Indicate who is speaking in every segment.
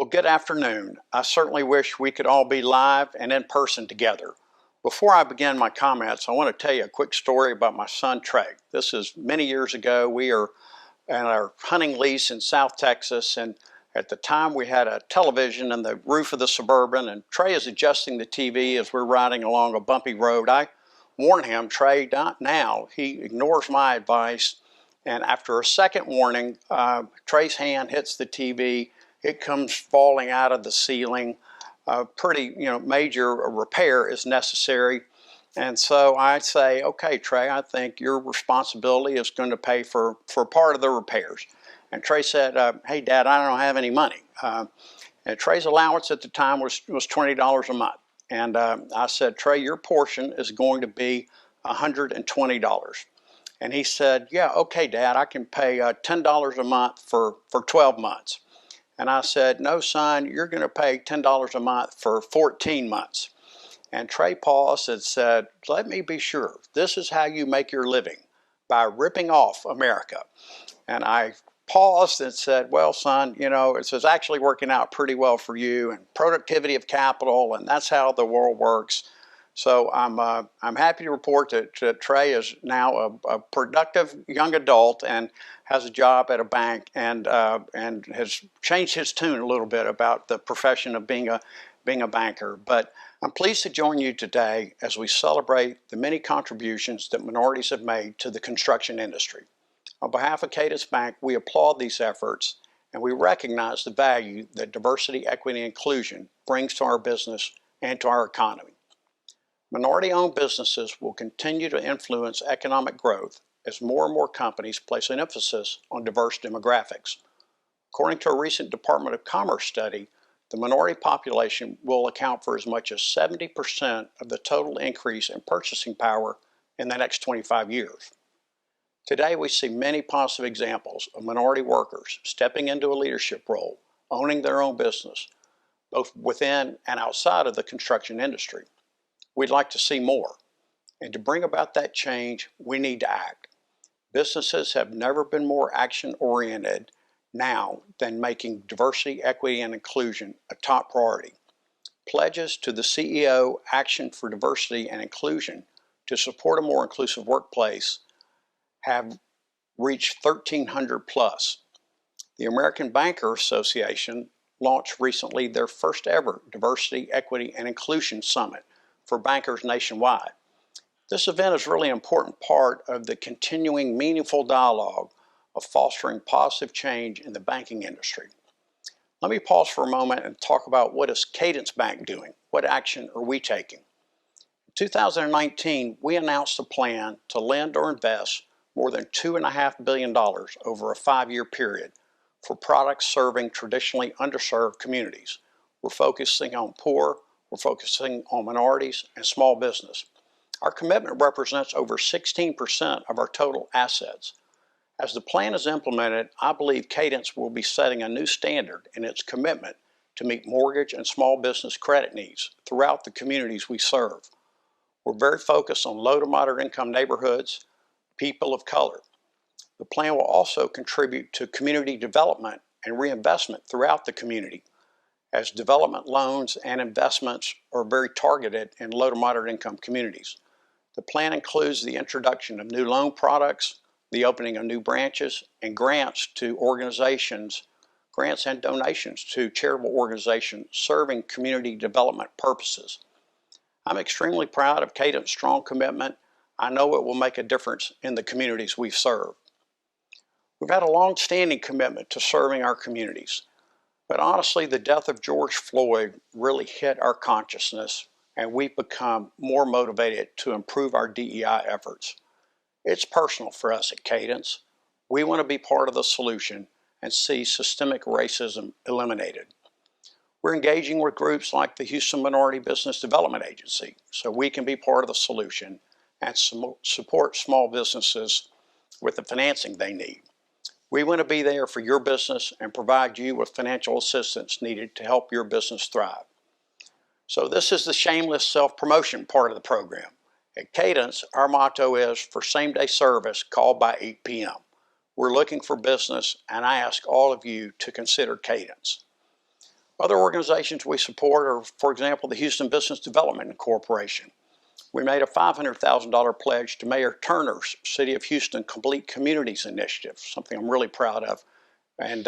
Speaker 1: Well, good afternoon. I certainly wish we could all be live and in person together. Before I begin my comments, I want to tell you a quick story about my son, Trey. This is many years ago. We are at our hunting lease in South Texas, and at the time we had a television in the roof of the Suburban, and Trey is adjusting the TV as we're riding along a bumpy road. I warn him, Trey, not now. He ignores my advice, and after a second warning, Trey's hand hits the TV. It comes falling out of the ceiling. Pretty, major repair is necessary. And so I say, okay, Trey, I think your responsibility is going to pay for part of the repairs. And Trey said, hey, Dad, I don't have any money. And Trey's allowance at the time was $20 a month. And I said, Trey, your portion is going to be $120. And he said, yeah, okay, Dad, I can pay $10 a month for 12 months. And I said, no, son, you're going to pay $10 a month for 14 months. And Trey paused and said, let me be sure. This is how you make your living, by ripping off America. And I paused and said, well, son, it's actually working out pretty well for you, and productivity of capital, and that's how the world works. So I'm happy to report that Trey is now a productive young adult and has a job at a bank, and has changed his tune a little bit about the profession of being a banker. But I'm pleased to join you today as we celebrate the many contributions that minorities have made to the construction industry. On behalf of Cadence Bank, we applaud these efforts, and we recognize the value that diversity, equity, and inclusion brings to our business and to our economy. Minority-owned businesses will continue to influence economic growth as more and more companies place an emphasis on diverse demographics. According to a recent Department of Commerce study, the minority population will account for as much as 70% of the total increase in purchasing power in the next 25 years. Today, we see many positive examples of minority workers stepping into a leadership role, owning their own business, both within and outside of the construction industry. We'd like to see more. And to bring about that change, we need to act. Businesses have never been more action-oriented now than making diversity, equity, and inclusion a top priority. Pledges to the CEO Action for Diversity and Inclusion to support a more inclusive workplace have reached 1,300 plus. The American Bankers Association launched recently their first ever Diversity, Equity, and Inclusion Summit for bankers nationwide. This event is really an important part of the continuing meaningful dialogue of fostering positive change in the banking industry. Let me pause for a moment and talk about what is Cadence Bank doing? What action are we taking? In 2019, we announced a plan to lend or invest more than $2.5 billion over a 5-year period for products serving traditionally underserved communities. We're focusing on poor, we're focusing on minorities and small business. Our commitment represents over 16% of our total assets. As the plan is implemented, I believe Cadence will be setting a new standard in its commitment to meet mortgage and small business credit needs throughout the communities we serve. We're very focused on low to moderate income neighborhoods, people of color. The plan will also contribute to community development and reinvestment throughout the community, as development loans and investments are very targeted in low to moderate income communities. The plan includes the introduction of new loan products, the opening of new branches, and grants and donations to charitable organizations serving community development purposes. I'm extremely proud of Cadence's strong commitment. I know it will make a difference in the communities we serve. We've had a long-standing commitment to serving our communities. But honestly, the death of George Floyd really hit our consciousness, and we've become more motivated to improve our DEI efforts. It's personal for us at Cadence. We want to be part of the solution and see systemic racism eliminated. We're engaging with groups like the Houston Minority Business Development Agency so we can be part of the solution and support small businesses with the financing they need. We want to be there for your business and provide you with financial assistance needed to help your business thrive. So this is the shameless self-promotion part of the program. At Cadence, our motto is for same-day service, call by 8 p.m. We're looking for business, and I ask all of you to consider Cadence. Other organizations we support are, for example, the Houston Business Development Corporation. We made a $500,000 pledge to Mayor Turner's City of Houston Complete Communities Initiative, something I'm really proud of, and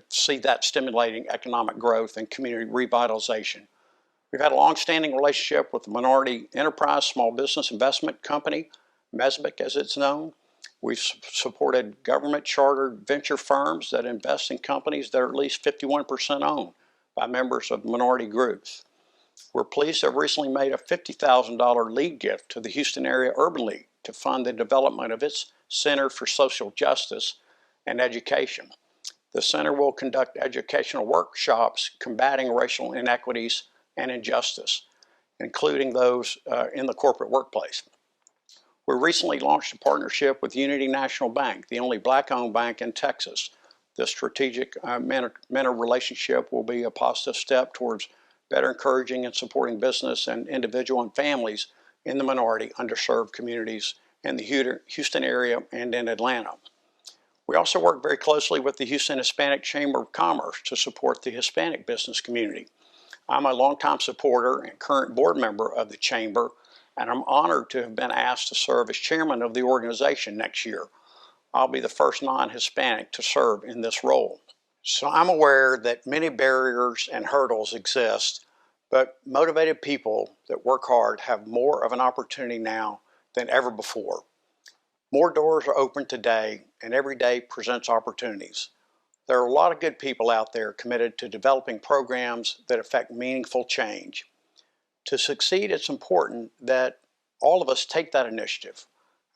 Speaker 1: see that stimulating economic growth and community revitalization. We've had a long-standing relationship with the Minority Enterprise Small Business Investment Company, MESBIC as it's known. We've supported government-chartered venture firms that invest in companies that are at least 51% owned by members of minority groups. We're pleased to have recently made a $50,000 lead gift to the Houston Area Urban League to fund the development of its Center for Social Justice and Education. The center will conduct educational workshops combating racial inequities and injustice, including those in the corporate workplace. We recently launched a partnership with Unity National Bank, the only black-owned bank in Texas. This strategic mentor relationship will be a positive step towards better encouraging and supporting business and individual and families in the minority underserved communities in the Houston area and in Atlanta. We also work very closely with the Houston Hispanic Chamber of Commerce to support the Hispanic business community. I'm a longtime supporter and current board member of the Chamber, and I'm honored to have been asked to serve as chairman of the organization next year. I'll be the first non-Hispanic to serve in this role. So I'm aware that many barriers and hurdles exist, but motivated people that work hard have more of an opportunity now than ever before. More doors are open today, and every day presents opportunities. There are a lot of good people out there committed to developing programs that affect meaningful change. To succeed, it's important that all of us take that initiative.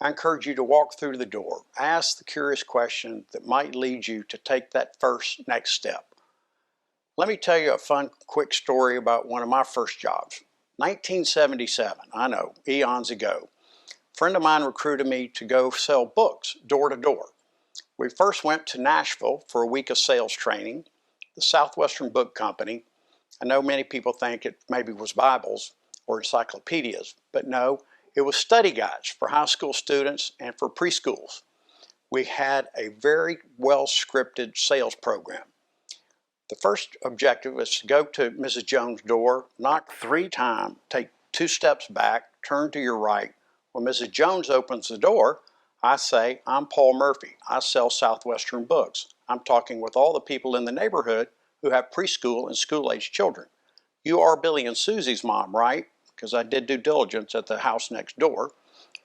Speaker 1: I encourage you to walk through the door, ask the curious question that might lead you to take that first next step. Let me tell you a fun, quick story about one of my first jobs. 1977, I know, eons ago. A friend of mine recruited me to go sell books door to door. We first went to Nashville for a week of sales training, the Southwestern Book Company. I know many people think it maybe was Bibles or encyclopedias, but no, it was study guides for high school students and for preschools. We had a very well-scripted sales program. The first objective was to go to Mrs. Jones' door, knock 3 times, take 2 steps back, turn to your right. When Mrs. Jones opens the door, I say, "I'm Paul Murphy. I sell Southwestern books. I'm talking with all the people in the neighborhood who have preschool and school-age children. You are Billy and Susie's mom, right?" Because I did due diligence at the house next door.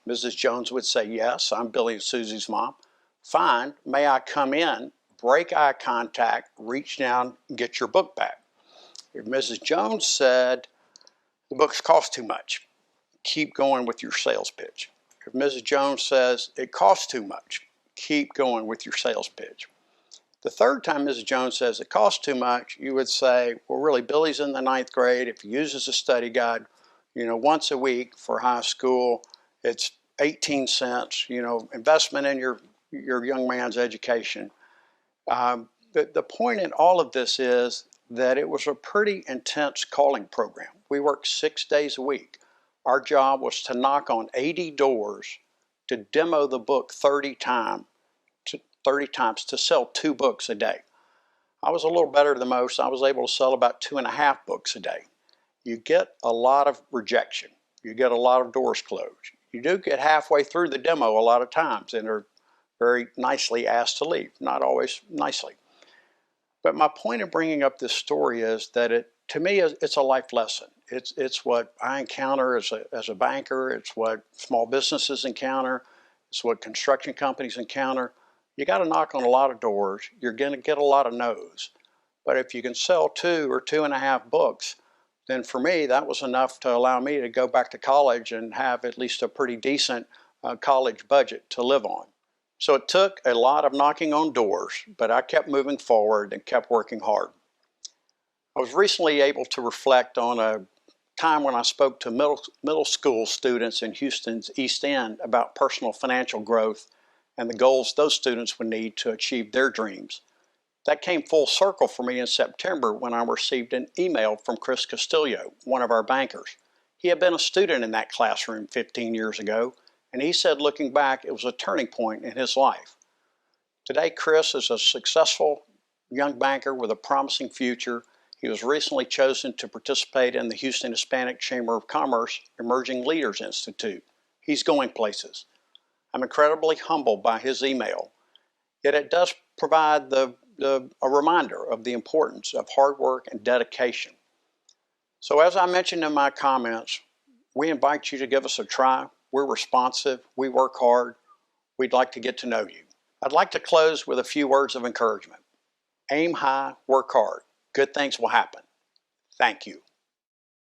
Speaker 1: Mrs. Jones would say, "Yes, I'm Billy and Susie's mom." "Fine, may I come in?" Break eye contact, reach down, and get your book back. If Mrs. Jones said, "The books cost too much," keep going with your sales pitch. If Mrs. Jones says, "It costs too much," keep going with your sales pitch. The third time Mrs. Jones says it costs too much, you would say, "Well, really, Billy's in the 9th grade. If he uses a study guide, once a week for high school, it's 18 cents, investment in your young man's education." The point in all of this is that it was a pretty intense calling program. We worked 6 days a week. Our job was to knock on 80 doors to demo the book 30 times to sell 2 books a day. I was a little better than most. I was able to sell about 2.5 books a day. You get a lot of rejection. You get a lot of doors closed. You do get halfway through the demo a lot of times and are very nicely asked to leave, not always nicely. But my point of bringing up this story is that to me, it's a life lesson. It's what I encounter as a banker. It's what small businesses encounter. It's what construction companies encounter. You got to knock on a lot of doors. You're going to get a lot of no's. But if you can sell 2 or 2.5 books, then for me, that was enough to allow me to go back to college and have at least a pretty decent college budget to live on. So it took a lot of knocking on doors, but I kept moving forward and kept working hard. I was recently able to reflect on a time when I spoke to middle school students in Houston's East End about personal financial growth and the goals those students would need to achieve their dreams. That came full circle for me in September when I received an email from Chris Castillo, one of our bankers. He had been a student in that classroom 15 years ago, and he said looking back, it was a turning point in his life. Today, Chris is a successful young banker with a promising future. He was recently chosen to participate in the Houston Hispanic Chamber of Commerce Emerging Leaders Institute. He's going places. I'm incredibly humbled by his email, yet it does provide a reminder of the importance of hard work and dedication. So as I mentioned in my comments, we invite you to give us a try. We're responsive, we work hard, we'd like to get to know you. I'd like to close with a few words of encouragement. Aim high, work hard. Good things will happen. Thank you.